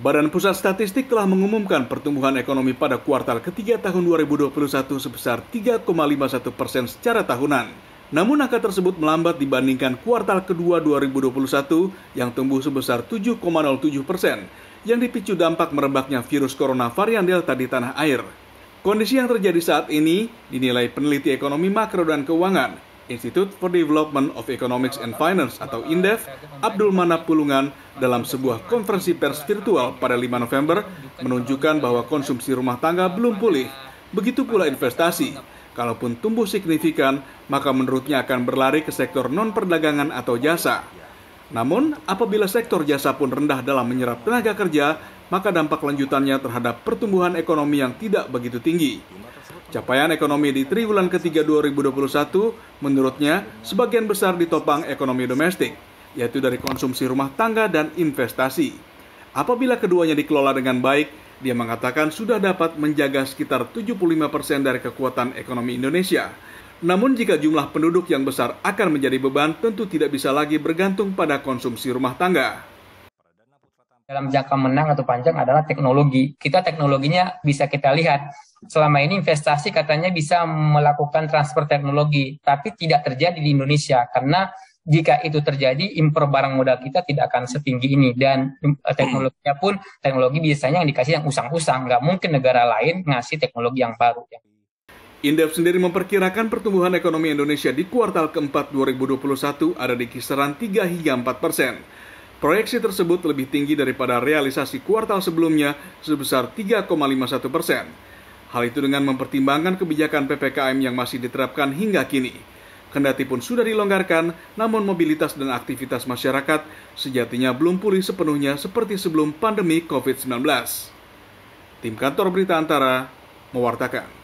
Badan Pusat Statistik telah mengumumkan pertumbuhan ekonomi pada kuartal ketiga tahun 2021 sebesar 3,51% secara tahunan. Namun angka tersebut melambat dibandingkan kuartal kedua 2021 yang tumbuh sebesar 7,07% yang dipicu dampak merebaknya virus corona varian Delta di tanah air. Kondisi yang terjadi saat ini dinilai peneliti ekonomi makro dan keuangan Institute for Development of Economics and Finance atau INDEF, Abdul Manap Pulungan dalam sebuah konferensi pers virtual pada 5 November menunjukkan bahwa konsumsi rumah tangga belum pulih. Begitu pula investasi. Kalaupun tumbuh signifikan, maka menurutnya akan berlari ke sektor non-perdagangan atau jasa. Namun, apabila sektor jasa pun rendah dalam menyerap tenaga kerja, maka dampak lanjutannya terhadap pertumbuhan ekonomi yang tidak begitu tinggi. Capaian ekonomi di triwulan ketiga 2021 menurutnya sebagian besar ditopang ekonomi domestik, yaitu dari konsumsi rumah tangga dan investasi. Apabila keduanya dikelola dengan baik, dia mengatakan sudah dapat menjaga sekitar 75% dari kekuatan ekonomi Indonesia. Namun jika jumlah penduduk yang besar akan menjadi beban, tentu tidak bisa lagi bergantung pada konsumsi rumah tangga. Dalam jangka menang atau panjang adalah teknologi. Teknologinya bisa kita lihat. Selama ini investasi katanya bisa melakukan transfer teknologi, tapi tidak terjadi di Indonesia karena jika itu terjadi, impor barang modal kita tidak akan setinggi ini dan teknologinya pun teknologi biasanya yang dikasih yang usang-usang, nggak mungkin negara lain ngasih teknologi yang baru. Indef sendiri memperkirakan pertumbuhan ekonomi Indonesia di kuartal keempat 2021 ada di kisaran 3 hingga 4%. Proyeksi tersebut lebih tinggi daripada realisasi kuartal sebelumnya sebesar 3,51%. Hal itu dengan mempertimbangkan kebijakan PPKM yang masih diterapkan hingga kini. Kendati pun sudah dilonggarkan, namun mobilitas dan aktivitas masyarakat sejatinya belum pulih sepenuhnya seperti sebelum pandemi COVID-19. Tim Kantor Berita Antara mewartakan.